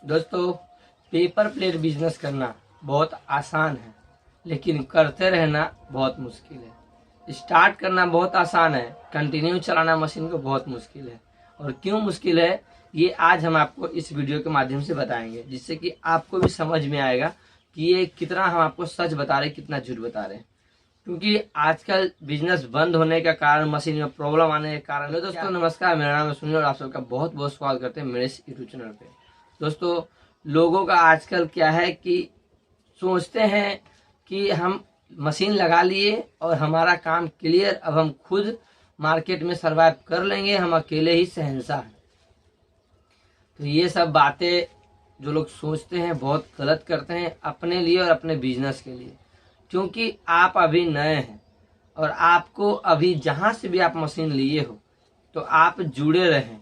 दोस्तों, paper plate business करना बहुत आसान है, लेकिन करते रहना बहुत मुश्किल है। स्टार्ट करना बहुत आसान है, कंटिन्यू चलाना मशीन को बहुत मुश्किल है। और क्यों मुश्किल है, ये आज हम आपको इस वीडियो के माध्यम से बताएंगे, जिससे कि आपको भी समझ में आएगा कि ये कितना हम आपको सच बता रहे हैं, कितना झूठ बता रहे हैं। क्योंकि आजकल बिजनेस बंद होने का कारण, मशीन में प्रॉब्लम आने के कारण। तो दोस्तों नमस्कार, मेरा नाम है सुनील और आप सबका बहुत बहुत स्वागत करते हैं मेरे इस यूट्यूब चैनल पे। दोस्तों, लोगों का आजकल क्या है कि सोचते हैं कि हम मशीन लगा लिए और हमारा काम क्लियर, अब हम खुद मार्केट में सरवाइव कर लेंगे, हम अकेले ही शहंशाह हैं। तो ये सब बातें जो लोग सोचते हैं बहुत गलत करते हैं अपने लिए और अपने बिजनेस के लिए। क्योंकि आप अभी नए हैं और आपको अभी जहां से भी आप मशीन लिए हो तो आप जुड़े रहें।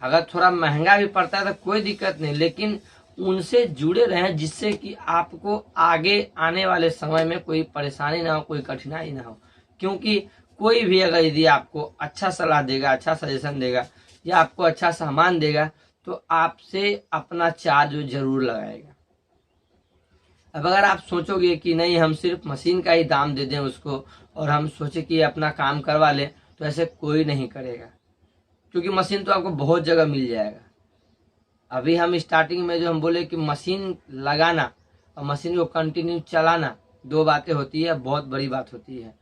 अगर थोड़ा महंगा भी पड़ता है तो कोई दिक्कत नहीं, लेकिन उनसे जुड़े रहें जिससे कि आपको आगे आने वाले समय में कोई परेशानी ना हो, कोई कठिनाई ना हो। क्योंकि कोई भी अगर यदि आपको अच्छा सलाह देगा, अच्छा सजेशन देगा या आपको अच्छा सामान देगा तो आपसे अपना चार्ज जरूर लगाएगा। अब अगर आप सोचोगे कि नहीं, हम सिर्फ मशीन का ही दाम दे दें उसको और हम सोचे कि अपना काम करवा लें, तो ऐसे कोई नहीं करेगा। क्योंकि मशीन तो आपको बहुत जगह मिल जाएगा। अभी हम स्टार्टिंग में जो हम बोले कि मशीन लगाना और मशीन को कंटिन्यू चलाना, दो बातें होती है, बहुत बड़ी बात होती है।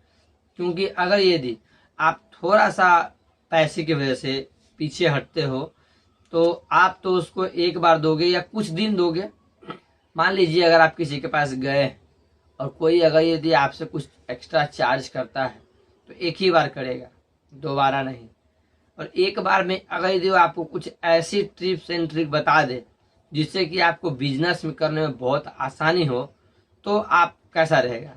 क्योंकि अगर यदि आप थोड़ा सा पैसे की वजह से पीछे हटते हो तो आप तो उसको एक बार दोगे या कुछ दिन दोगे। मान लीजिए अगर आप किसी के पास गए और कोई अगर यदि आपसे कुछ एक्स्ट्रा चार्ज करता है तो एक ही बार करेगा, दोबारा नहीं। और एक बार में अगर यदि वो आपको कुछ ऐसी टिप्स एंड ट्रिक बता दे जिससे कि आपको बिजनेस में करने में बहुत आसानी हो, तो आप कैसा रहेगा?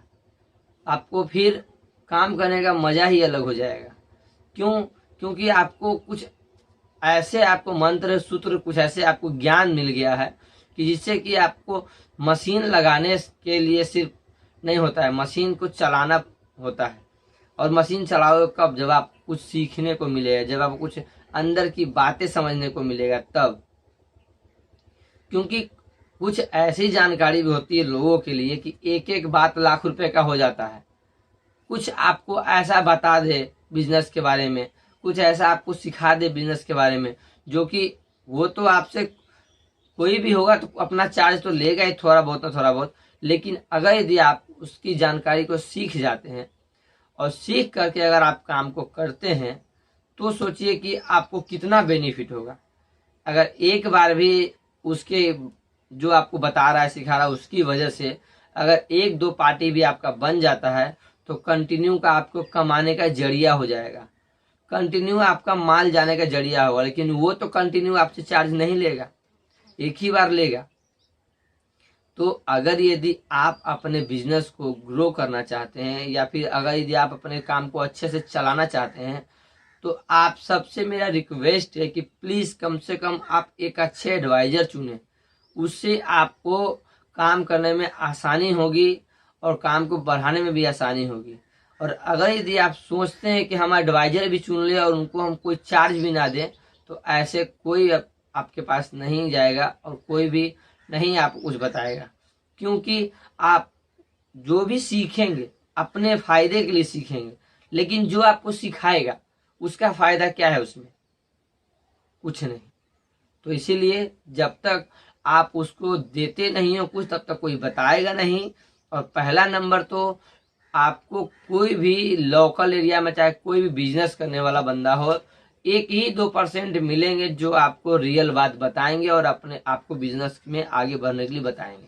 आपको फिर काम करने का मजा ही अलग हो जाएगा। क्यों? क्योंकि आपको कुछ ऐसे आपको मंत्र सूत्र, कुछ ऐसे आपको ज्ञान मिल गया है कि जिससे कि आपको मशीन लगाने के लिए सिर्फ नहीं होता है, मशीन को चलाना होता है। और मशीन चलाओ कब? जब आप कुछ सीखने को मिलेगा, जब आपको कुछ अंदर की बातें समझने को मिलेगा तब। क्योंकि कुछ ऐसी जानकारी भी होती है लोगों के लिए कि एक एक बात लाख रुपए का हो जाता है। कुछ आपको ऐसा बता दे बिजनेस के बारे में, कुछ ऐसा आपको सिखा दे बिजनेस के बारे में, जो कि वो तो आपसे कोई भी होगा तो अपना चार्ज तो लेगा ही, थोड़ा बहुत ना थोड़ा बहुत। लेकिन अगर यदि आप उसकी जानकारी को सीख जाते हैं और सीख करके अगर आप काम को करते हैं तो सोचिए कि आपको कितना बेनिफिट होगा। अगर एक बार भी उसके जो आपको बता रहा है, सिखा रहा है, उसकी वजह से अगर एक दो पार्टी भी आपका बन जाता है तो कंटिन्यू का आपको कमाने का जरिया हो जाएगा, कंटिन्यू आपका माल जाने का जरिया होगा। लेकिन वो तो कंटिन्यू आपसे चार्ज नहीं लेगा, एक ही बार लेगा। तो अगर यदि आप अपने बिजनेस को ग्रो करना चाहते हैं या फिर अगर यदि आप अपने काम को अच्छे से चलाना चाहते हैं तो आप सबसे मेरा रिक्वेस्ट है कि प्लीज कम से कम आप एक अच्छे एडवाइजर चुनें। उससे आपको काम करने में आसानी होगी और काम को बढ़ाने में भी आसानी होगी। और अगर यदि आप सोचते हैं कि हम एडवाइजर भी चुन ले और उनको हम कोई चार्ज भी ना दें, तो ऐसे कोई आपके पास नहीं जाएगा और कोई भी नहीं आपको कुछ बताएगा। क्योंकि आप जो भी सीखेंगे अपने फायदे के लिए सीखेंगे, लेकिन जो आपको सिखाएगा उसका फायदा क्या है? उसमें कुछ नहीं। तो इसीलिए जब तक आप उसको देते नहीं हो कुछ, तब तक कोई बताएगा नहीं। और पहला नंबर तो आपको कोई भी लोकल एरिया में चाहे कोई भी बिजनेस करने वाला बंदा हो, 1 ही 2% मिलेंगे जो आपको रियल बात बताएंगे और अपने आपको बिजनेस में आगे बढ़ने के लिए बताएंगे।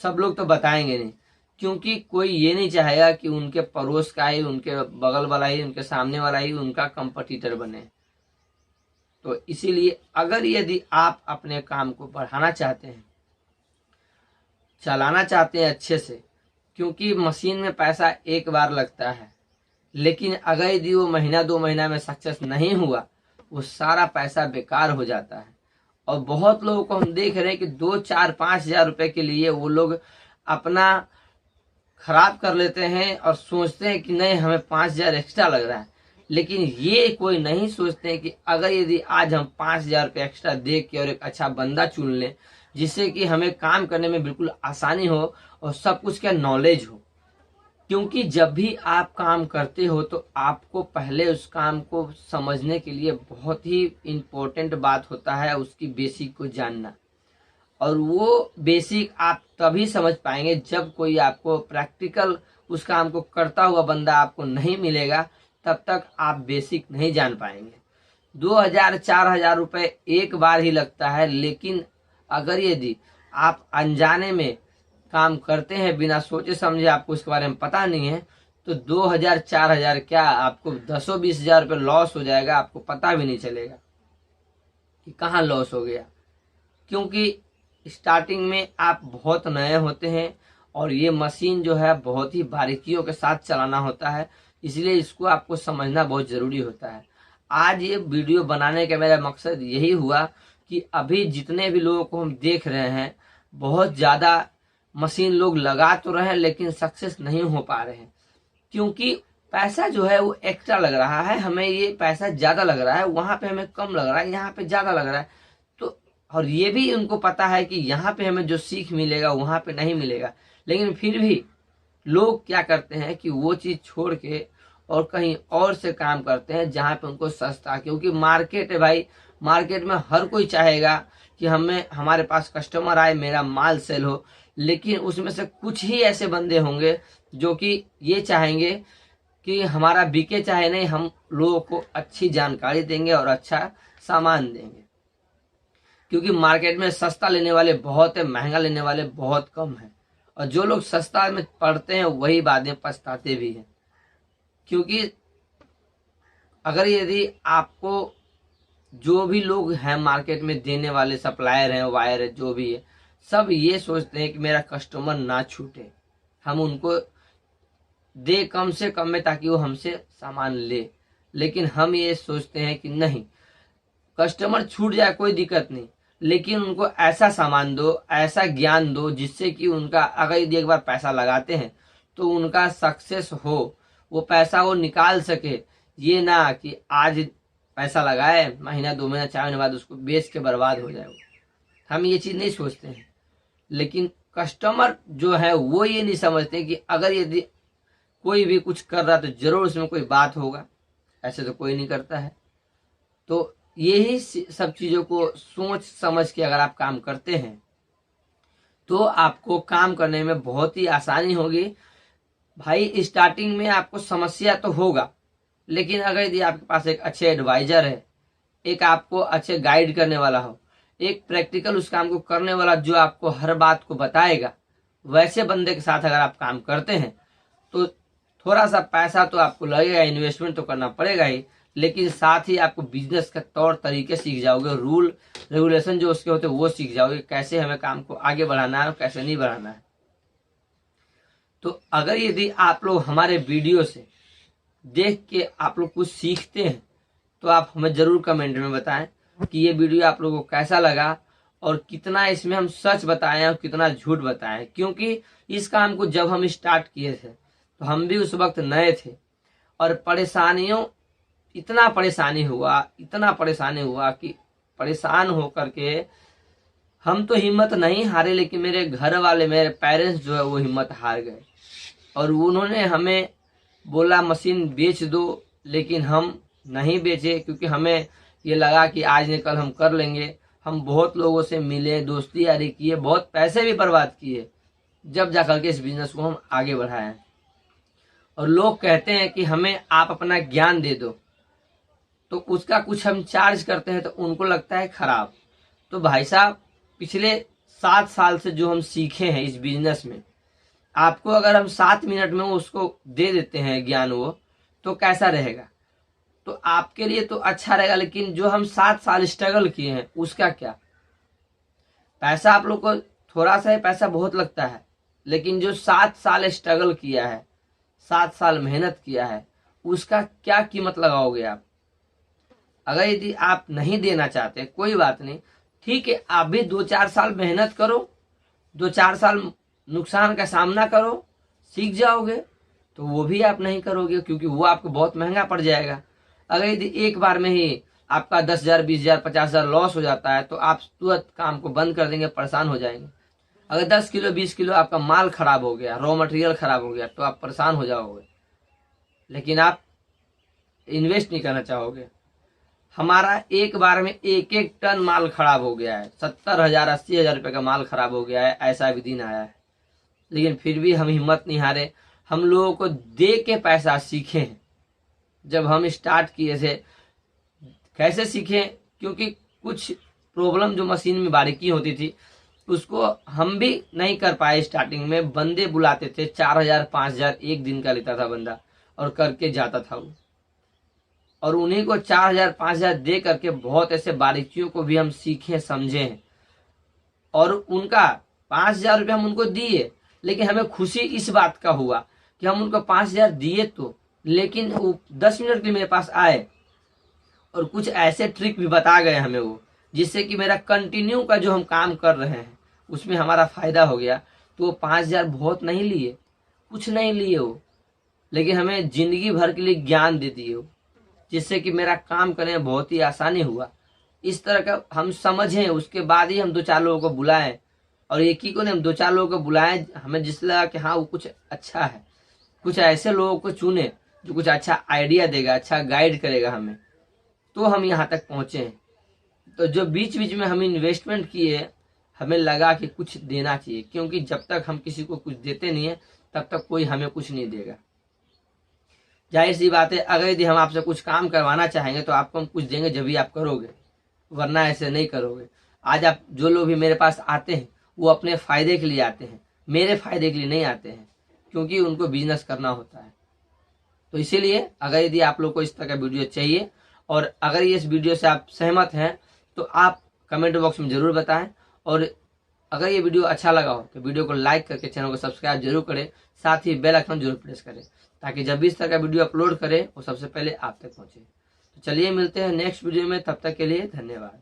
सब लोग तो बताएंगे नहीं, क्योंकि कोई ये नहीं चाहेगा कि उनके पड़ोस का ही, उनके बगल वाला ही, उनके सामने वाला ही उनका कंपटीटर बने। तो इसीलिए अगर यदि आप अपने काम को बढ़ाना चाहते हैं, चलाना चाहते हैं अच्छे से, क्योंकि मशीन में पैसा एक बार लगता है, लेकिन अगर यदि वो महीना 2 महीना में सक्सेस नहीं हुआ, वो सारा पैसा बेकार हो जाता है। और बहुत लोगों को हम देख रहे हैं कि 2 4 5 हजार रुपए के लिए वो लोग अपना खराब कर लेते हैं और सोचते हैं कि नहीं, हमें 5 हजार एक्स्ट्रा लग रहा है, लेकिन ये कोई नहीं सोचते कि अगर यदि आज हम 5,000 रुपये एक्स्ट्रा दे के और एक अच्छा बंदा चुन लें जिससे कि हमें काम करने में बिल्कुल आसानी हो और सब कुछ का नॉलेज हो। क्योंकि जब भी आप काम करते हो तो आपको पहले उस काम को समझने के लिए बहुत ही इम्पोर्टेंट बात होता है उसकी बेसिक को जानना। और वो बेसिक आप तभी समझ पाएंगे जब कोई आपको प्रैक्टिकल उस काम को करता हुआ बंदा आपको नहीं मिलेगा, तब तक आप बेसिक नहीं जान पाएंगे। 2,000-4,000 रुपये एक बार ही लगता है, लेकिन अगर यदि आप अनजाने में काम करते हैं बिना सोचे समझे, आपको उसके बारे में पता नहीं है, तो 2,000-4,000 क्या आपको 10-20,000 रुपये लॉस हो जाएगा, आपको पता भी नहीं चलेगा कि कहाँ लॉस हो गया। क्योंकि स्टार्टिंग में आप बहुत नए होते हैं और ये मशीन जो है बहुत ही बारीकियों के साथ चलाना होता है, इसलिए इसको आपको समझना बहुत ज़रूरी होता है। आज ये वीडियो बनाने का मेरा मकसद यही हुआ कि अभी जितने भी लोगों को हम देख रहे हैं, बहुत ज़्यादा मशीन लोग लगा तो रहे हैं लेकिन सक्सेस नहीं हो पा रहे हैं, क्योंकि पैसा जो है वो एक्स्ट्रा लग रहा है। हमें ये पैसा ज़्यादा लग रहा है, वहाँ पे हमें कम लग रहा है, यहाँ पे ज़्यादा लग रहा है। तो और ये भी उनको पता है कि यहाँ पे हमें जो सीख मिलेगा वहाँ पे नहीं मिलेगा, लेकिन फिर भी लोग क्या करते हैं कि वो चीज़ छोड़ के और कहीं और से काम करते हैं जहाँ पे उनको सस्ता। क्योंकि मार्केट है भाई, मार्केट में हर कोई चाहेगा कि हमारे पास कस्टमर आए, मेरा माल सेल हो, लेकिन उसमें से कुछ ही ऐसे बंदे होंगे जो कि ये चाहेंगे कि हमारा बिके चाहे नहीं, हम लोगों को अच्छी जानकारी देंगे और अच्छा सामान देंगे। क्योंकि मार्केट में सस्ता लेने वाले बहुत है, महंगा लेने वाले बहुत कम है, और जो लोग सस्ता में पढ़ते हैं वही बाद में पछताते भी हैं। क्योंकि अगर यदि आपको जो भी लोग हैं मार्केट में देने वाले, सप्लायर हैं, वायर है, जो भी है, सब ये सोचते हैं कि मेरा कस्टमर ना छूटे, हम उनको दे कम से कम में ताकि वो हमसे सामान ले। लेकिन हम ये सोचते हैं कि नहीं, कस्टमर छूट जाए कोई दिक्कत नहीं, लेकिन उनको ऐसा सामान दो, ऐसा ज्ञान दो जिससे कि उनका अगर यदि एक बार पैसा लगाते हैं तो उनका सक्सेस हो, वो पैसा वो निकाल सके। ये ना कि आज पैसा लगाए, महीना 2 महीना 4 महीने बाद उसको बेच के बर्बाद हो जाए। हम ये चीज़ नहीं सोचते हैं। लेकिन कस्टमर जो है वो ये नहीं समझते कि अगर यदि कोई भी कुछ कर रहा है तो जरूर उसमें कोई बात होगा, ऐसे तो कोई नहीं करता है। तो यही सब चीज़ों को सोच समझ के अगर आप काम करते हैं तो आपको काम करने में बहुत ही आसानी होगी। भाई स्टार्टिंग में आपको समस्या तो होगा, लेकिन अगर यदि आपके पास एक अच्छे एडवाइजर है, एक आपको अच्छे गाइड करने वाला हो, एक प्रैक्टिकल उस काम को करने वाला जो आपको हर बात को बताएगा, वैसे बंदे के साथ अगर आप काम करते हैं तो थोड़ा सा पैसा तो आपको लगेगा, इन्वेस्टमेंट तो करना पड़ेगा ही, लेकिन साथ ही आपको बिजनेस का तौर तरीके सीख जाओगे, रूल रेगुलेशन जो उसके होते हैं वो सीख जाओगे, कैसे हमें काम को आगे बढ़ाना है और कैसे नहीं बढ़ाना है। तो अगर यदि आप लोग हमारे वीडियो से देख के आप लोग कुछ सीखते हैं तो आप हमें जरूर कमेंट में बताएं कि ये वीडियो आप लोगों को कैसा लगा और कितना इसमें हम सच बताएं और कितना झूठ बताएं। क्योंकि इस काम को जब हम स्टार्ट किए थे तो हम भी उस वक्त नए थे और इतना परेशानी हुआ कि परेशान होकर के हम तो हिम्मत नहीं हारे, लेकिन मेरे घर वाले, मेरे पेरेंट्स जो है वो हिम्मत हार गए और उन्होंने हमें बोला मशीन बेच दो, लेकिन हम नहीं बेचे क्योंकि हमें ये लगा कि आज न कल हम कर लेंगे। हम बहुत लोगों से मिले, दोस्ती यारी किए, बहुत पैसे भी बर्बाद किए, जब जा करके इस बिजनेस को हम आगे बढ़ाए। और लोग कहते हैं कि हमें आप अपना ज्ञान दे दो, तो उसका कुछ हम चार्ज करते हैं तो उनको लगता है खराब। तो भाई साहब, पिछले 7 साल से जो हम सीखे हैं इस बिजनेस में, आपको अगर हम 7 मिनट में उसको दे देते हैं ज्ञान वो, तो कैसा रहेगा? तो आपके लिए तो अच्छा रहेगा, लेकिन जो हम 7 साल स्ट्रगल किए हैं उसका क्या? पैसा आप लोग को थोड़ा सा ही पैसा बहुत लगता है, लेकिन जो 7 साल स्ट्रगल किया है, 7 साल मेहनत किया है, उसका क्या कीमत लगाओगे आप? अगर यदि आप नहीं देना चाहते कोई बात नहीं, ठीक है, आप भी 2-4 साल मेहनत करो, 2-4 साल नुकसान का सामना करो, सीख जाओगे। तो वो भी आप नहीं करोगे क्योंकि वो आपको बहुत महंगा पड़ जाएगा। अगर यदि एक बार में ही आपका 10,000, 20,000, 50,000 लॉस हो जाता है तो आप तुरंत काम को बंद कर देंगे, परेशान हो जाएंगे। अगर 10 किलो 20 किलो आपका माल खराब हो गया, रॉ मटेरियल खराब हो गया, तो आप परेशान हो जाओगे, लेकिन आप इन्वेस्ट नहीं करना चाहोगे। हमारा एक बार में 1-1 टन माल खराब हो गया है, 70,000 80,000 रुपये का माल खराब हो गया है, ऐसा भी दिन आया है। लेकिन फिर भी हम हिम्मत नहीं हारे, हम लोगों को दे के पैसा सीखे हैं। जब हम स्टार्ट किए थे, कैसे सीखे? क्योंकि कुछ प्रॉब्लम जो मशीन में बारीकी होती थी उसको हम भी नहीं कर पाए। स्टार्टिंग में बंदे बुलाते थे, 4,000 5,000 एक दिन का लेता था बंदा और करके जाता था वो, और उन्हीं को 4,000 5,000 दे करके बहुत ऐसे बारीकियों को भी हम सीखे समझे हैं। और उनका 5,000 रुपये हम उनको दिए, लेकिन हमें खुशी इस बात का हुआ कि हम उनको 5,000 दिए तो, लेकिन वो 10 मिनट के लिए मेरे पास आए और कुछ ऐसे ट्रिक भी बता गए हमें वो, जिससे कि मेरा कंटिन्यू का जो हम काम कर रहे हैं उसमें हमारा फायदा हो गया। तो वो 5,000 बहुत नहीं लिए, कुछ नहीं लिए वो, लेकिन हमें जिंदगी भर के लिए ज्ञान दे दिए वो, जिससे कि मेरा काम करने में बहुत ही आसानी हुआ। इस तरह का हम समझें, उसके बाद ही हम 2-4 लोगों को बुलाएं, और एक ही को नहीं, हम 2-4 लोगों को बुलाएं, हमें जिससे लगा कि हाँ वो कुछ अच्छा है, कुछ ऐसे लोगों को चुने जो कुछ अच्छा आइडिया देगा, अच्छा गाइड करेगा हमें, तो हम यहाँ तक पहुँचे हैं। तो जो बीच बीच में हम इन्वेस्टमेंट किए, हमें लगा कि कुछ देना चाहिए, क्योंकि जब तक हम किसी को कुछ देते नहीं है तब तक कोई हमें कुछ नहीं देगा। जाहिर सी बात है, अगर यदि हम आपसे कुछ काम करवाना चाहेंगे तो आपको हम कुछ देंगे जब भी आप करोगे, वरना ऐसे नहीं करोगे। आज आप जो लोग भी मेरे पास आते हैं वो अपने फायदे के लिए आते हैं, मेरे फायदे के लिए नहीं आते हैं, क्योंकि उनको बिजनेस करना होता है। तो इसीलिए अगर यदि आप लोग को इस तरह का वीडियो चाहिए, और अगर ये इस वीडियो से आप सहमत हैं तो आप कमेंट बॉक्स में जरूर बताएं। और अगर ये वीडियो अच्छा लगा हो तो वीडियो को लाइक करके चैनल को सब्सक्राइब जरूर करें, साथ ही बेल आइकन जरूर प्रेस करें, ताकि जब भी इस तरह का वीडियो अपलोड करें वो सबसे पहले आप तक पहुंचे। तो चलिए मिलते हैं नेक्स्ट वीडियो में, तब तक के लिए धन्यवाद।